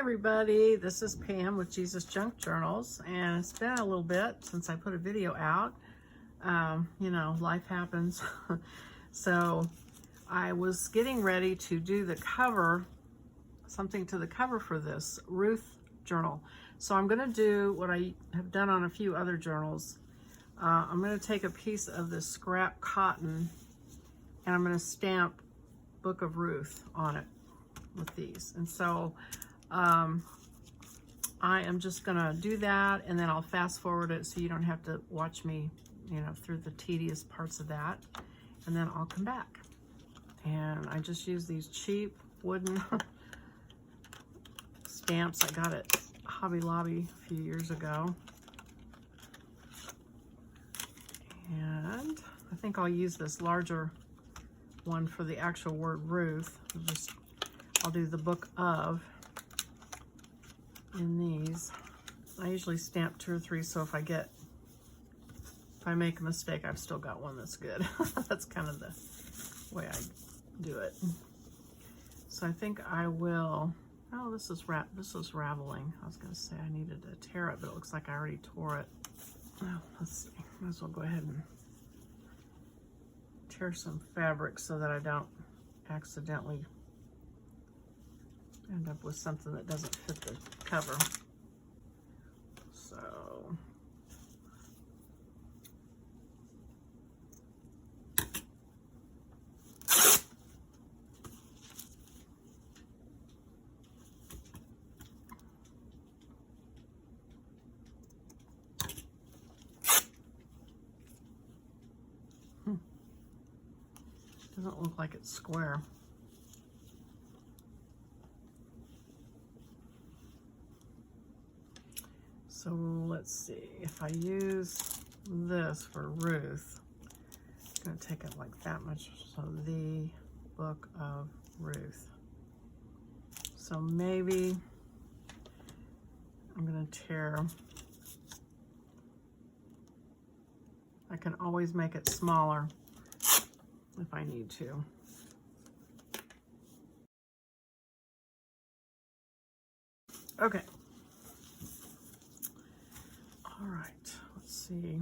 everybody, this is Pam with Jesusjunkjournals, and it's been a little bit since I put a video out. You know, life happens. So I was getting ready to do the cover, something to the cover for this Ruth journal. So I'm going to do what I have done on a few other journals. I'm going to take a piece of this scrap cotton and I'm going to stamp Book of Ruth on it with these. And so I am just going to do that, and then I'll fast forward it so you don't have to watch me, you know, through the tedious parts of that. And then I'll come back. And I just use these cheap wooden stamps I got at Hobby Lobby a few years ago. And I think I'll use this larger one for the actual word Ruth. I'll do the Book of in these. I usually stamp 2 or 3, so if I make a mistake, I've still got one that's good. That's kind of the way I do it. So I think I will, oh, this is raveling. I was gonna say I needed to tear it, but it looks like I already tore it. Oh, let's see, might as well go ahead and tear some fabric so that I don't accidentally end up with something that doesn't fit the cover. So doesn't look like it's square. So let's see, if I use this for Ruth, it's going to take it like that much. So the Book of Ruth. So maybe I'm going to tear. I can always make it smaller if I need to. Okay. All right, let's see.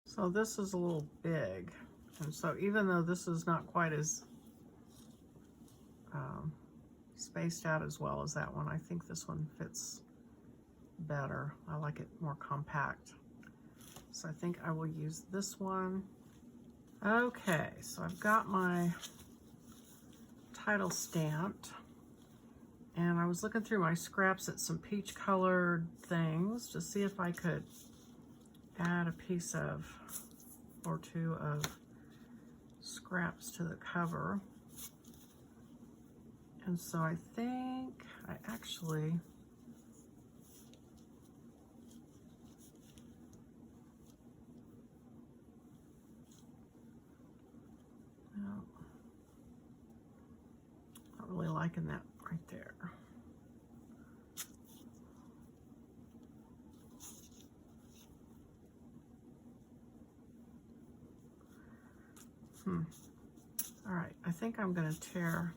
So this is a little big, and so even though this is not quite as spaced out as well as that one, I think this one fits better. I like it more compact. So I think I will use this one. Okay, so I've got my title stamped, and I was looking through my scraps at some peach colored things to see if I could add a piece of or 2 of scraps to the cover. And so I think I actually not really liking that right there. All right, I think I'm going to tear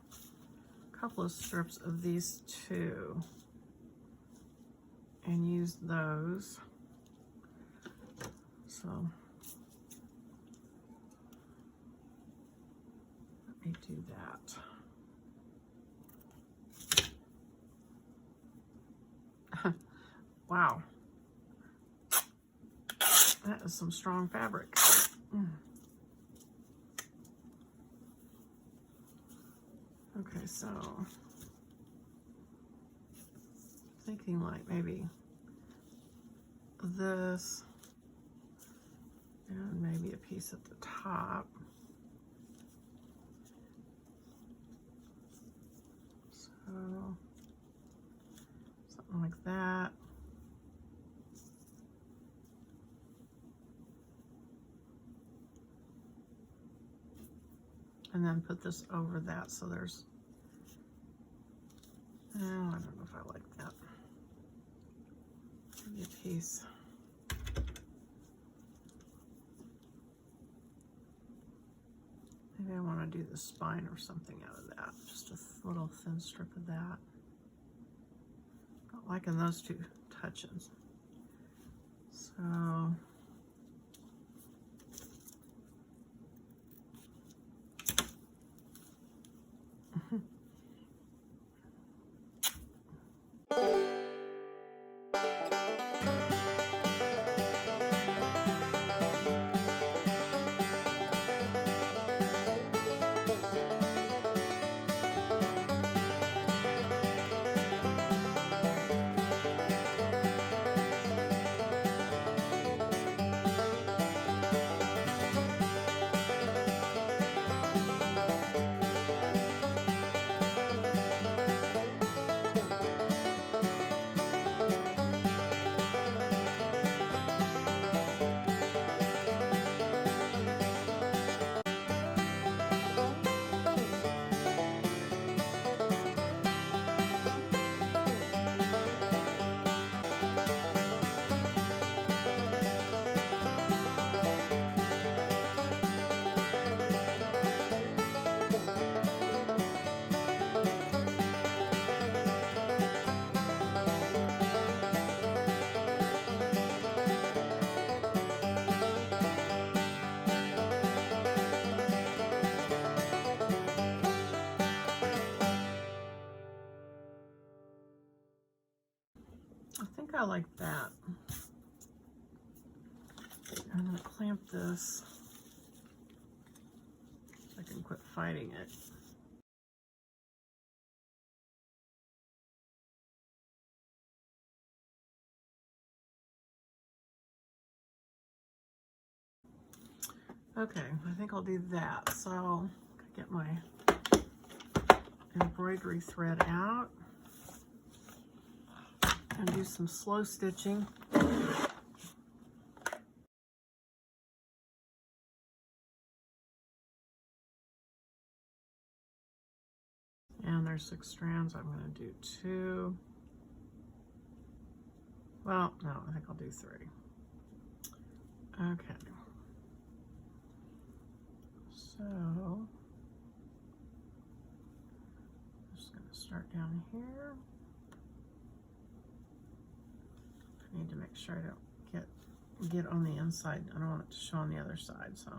a couple of strips of these two and use those. So let me do that. Wow. That is some strong fabric. Okay, so thinking like maybe this and maybe a piece at the top. So something like that. And then put this over that so there's, oh, I don't know if I like that. Maybe a piece. Maybe I want to do the spine or something out of that. Just a little thin strip of that. Not liking those two touches. So I think I like that. I'm going to clamp this so I can quit fighting it. Okay, I think I'll do that. So I'll get my embroidery thread out and do some slow stitching. And there's 6 strands. I'm going to do 2. Well, no, I think I'll do 3. Okay. So I'm just going to start down here. I need to make sure I don't get on the inside. I don't want it to show on the other side, so.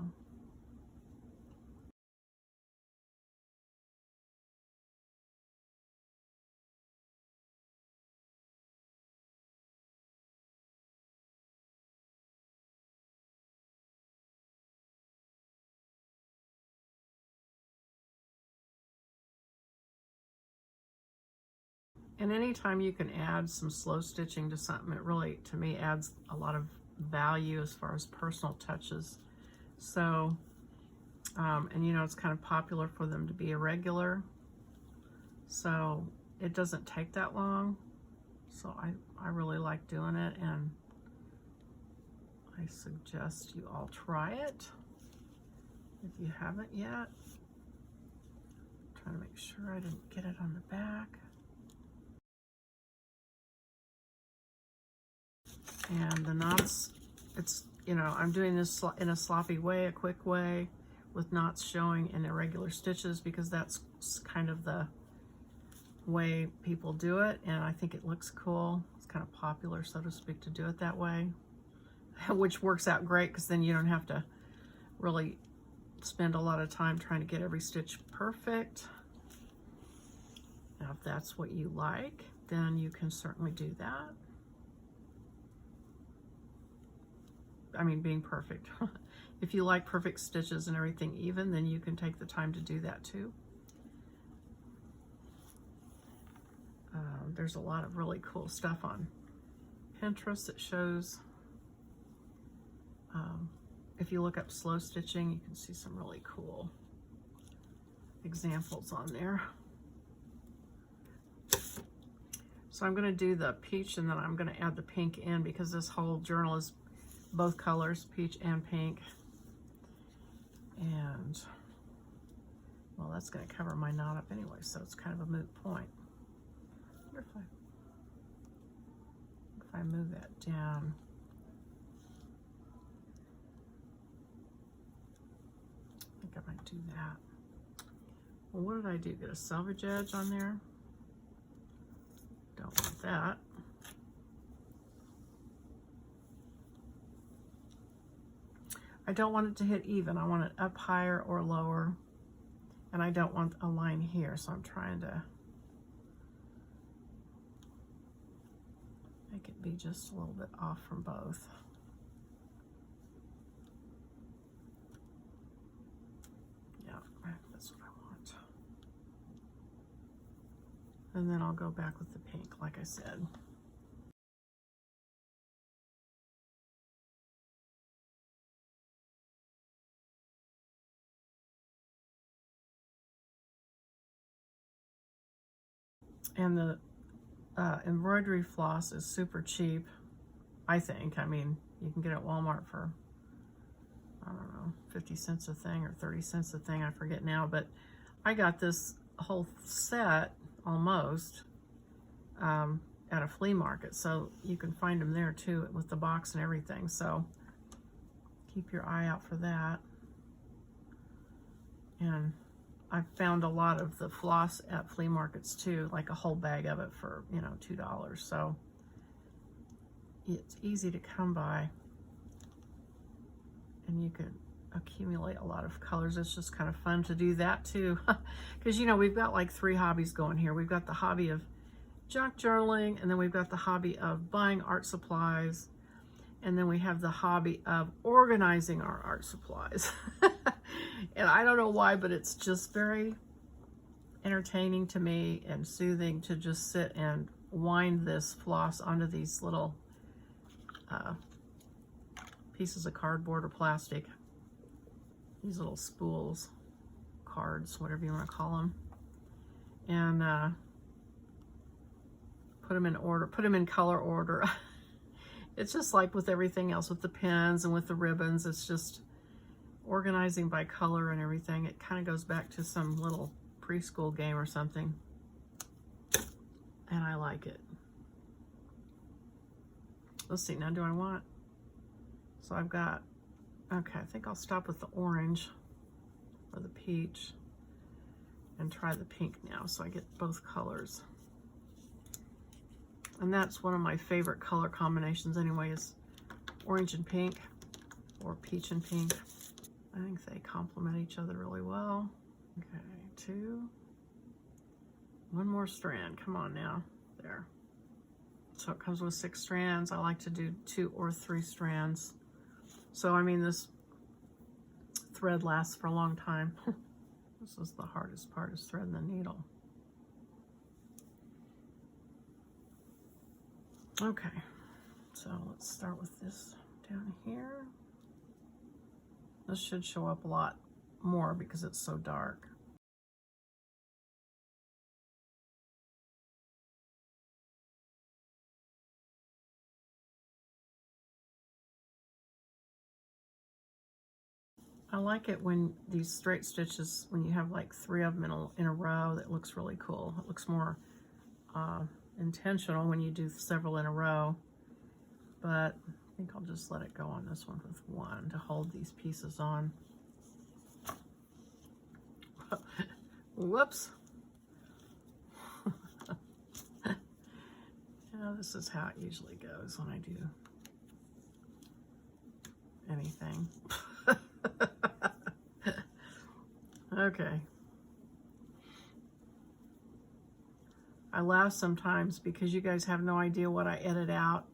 And anytime you can add some slow stitching to something, it really, to me, adds a lot of value as far as personal touches. So, and you know, it's kind of popular for them to be irregular. So it doesn't take that long. So I really like doing it, and I suggest you all try it if you haven't yet. I'm trying to make sure I didn't get it on the back. And the knots, it's, you know, I'm doing this in a sloppy way, a quick way, with knots showing in irregular stitches, because that's kind of the way people do it, and I think it looks cool. It's kind of popular, so to speak, to do it that way, which works out great because then you don't have to really spend a lot of time trying to get every stitch perfect. Now, if that's what you like, then you can certainly do that. I mean, being perfect. If you like perfect stitches and everything even, then you can take the time to do that too. There's a lot of really cool stuff on Pinterest that shows, if you look up slow stitching, you can see some really cool examples on there. So I'm going to do the peach, and then I'm going to add the pink in because this whole journal is both colors, peach and pink. And, well, that's going to cover my knot up anyway, so it's kind of a moot point. I wonder if I move that down. I think I might do that. Well, what did I do? Get a selvage edge on there? Don't want that. I don't want it to hit even. I want it up higher or lower. And I don't want a line here, so I'm trying to make it be just a little bit off from both. Yeah, that's what I want. And then I'll go back with the pink, like I said. And the embroidery floss is super cheap, I think. I mean, you can get it at Walmart for, I don't know, 50 cents a thing or 30 cents a thing, I forget now. But I got this whole set, almost, at a flea market. So you can find them there too, with the box and everything. So keep your eye out for that. And I've found a lot of the floss at flea markets too, like a whole bag of it for, you know, $2. So it's easy to come by, and you can accumulate a lot of colors. It's just kind of fun to do that too. Because, you know, we've got like 3 hobbies going here. We've got the hobby of junk journaling, and then we've got the hobby of buying art supplies, and then we have the hobby of organizing our art supplies. And I don't know why, but it's just very entertaining to me and soothing to just sit and wind this floss onto these little pieces of cardboard or plastic. These little spools, cards, whatever you want to call them. And put them in order, put them in color order. It's just like with everything else, with the pens and with the ribbons, it's just organizing by color and everything. It kind of goes back to some little preschool game or something, and I like it. Let's see, now do I want, so I've got, okay, I think I'll stop with the orange or the peach and try the pink now, so I get both colors. And that's one of my favorite color combinations anyway, is orange and pink or peach and pink. I think they complement each other really well. Okay, 2. One more strand, come on now, there. So it comes with 6 strands. I like to do 2 or 3 strands. So, I mean, this thread lasts for a long time. This is the hardest part, is threading the needle. Okay, so let's start with this down here. This should show up a lot more because it's so dark. I like it when these straight stitches, when you have like 3 of them in a row, that looks really cool. It looks more intentional when you do several in a row, but I think I'll just let it go on this one with 1 to hold these pieces on. Whoops. This is how it usually goes when I do anything. Okay. I laugh sometimes because you guys have no idea what I edit out.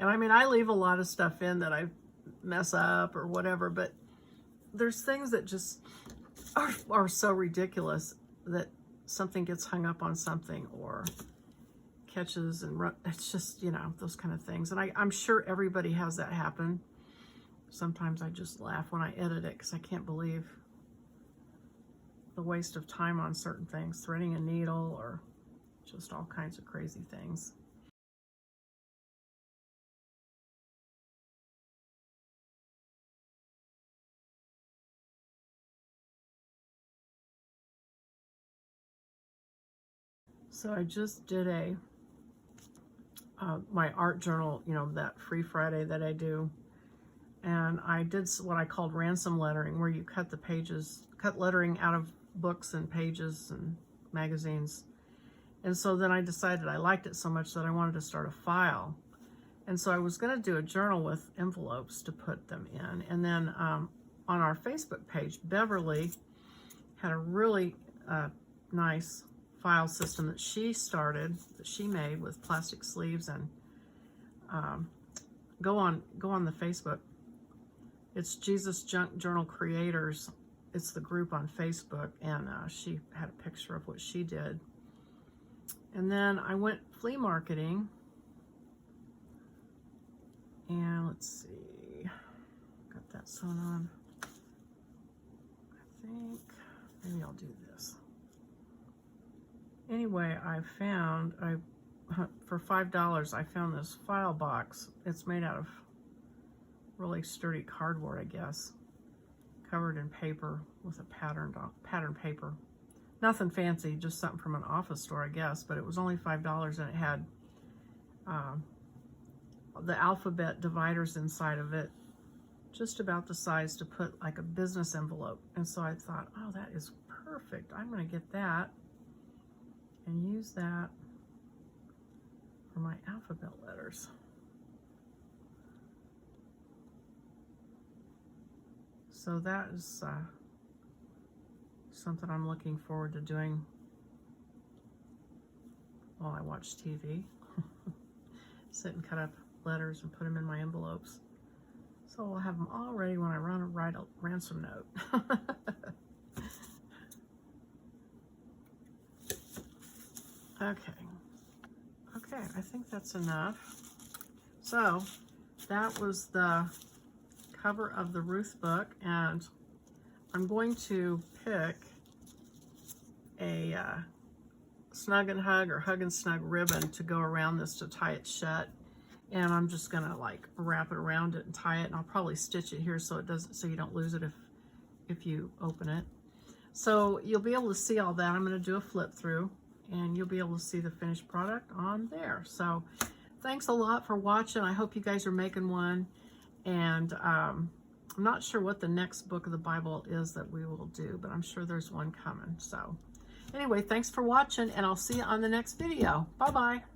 And I mean, I leave a lot of stuff in that I mess up or whatever, but there's things that just are so ridiculous that something gets hung up on something or catches, and it's just, you know, those kind of things. And I'm sure everybody has that happen. Sometimes I just laugh when I edit it because I can't believe the waste of time on certain things, threading a needle or just all kinds of crazy things. So I just did my art journal, you know, that free Friday that I do. And I did what I called ransom lettering, where you cut the pages, cut lettering out of books and pages and magazines. And so then I decided I liked it so much that I wanted to start a file. And so I was going to do a journal with envelopes to put them in. And then on our Facebook page, Beverly had a really nice file system that she started, that she made with plastic sleeves. And go on the Facebook. It's Jesusjunkjournal Creators. It's the group on Facebook, and she had a picture of what she did. And then I went flea marketing, and let's see, got that sewn on. I think maybe I'll do this. Anyway, for $5, I found this file box. It's made out of really sturdy cardboard, I guess, covered in paper with a pattern paper. Nothing fancy, just something from an office store, I guess, but it was only $5, and it had the alphabet dividers inside of it, just about the size to put like a business envelope. And so I thought, oh, that is perfect. I'm going to get that and use that for my alphabet letters. So that is something I'm looking forward to doing while I watch TV. Sit and cut up letters and put them in my envelopes. So I'll have them all ready when I write a ransom note. Okay, I think that's enough. So that was the cover of the Ruth book, and I'm going to pick a snug and hug or hug and snug ribbon to go around this to tie it shut. And I'm just gonna like wrap it around it and tie it, and I'll probably stitch it here so you don't lose it if you open it. So you'll be able to see all that. I'm gonna do a flip through, and you'll be able to see the finished product on there. So thanks a lot for watching. I hope you guys are making one. And I'm not sure what the next book of the Bible is that we will do, but I'm sure there's one coming. So anyway, thanks for watching, and I'll see you on the next video. Bye-bye.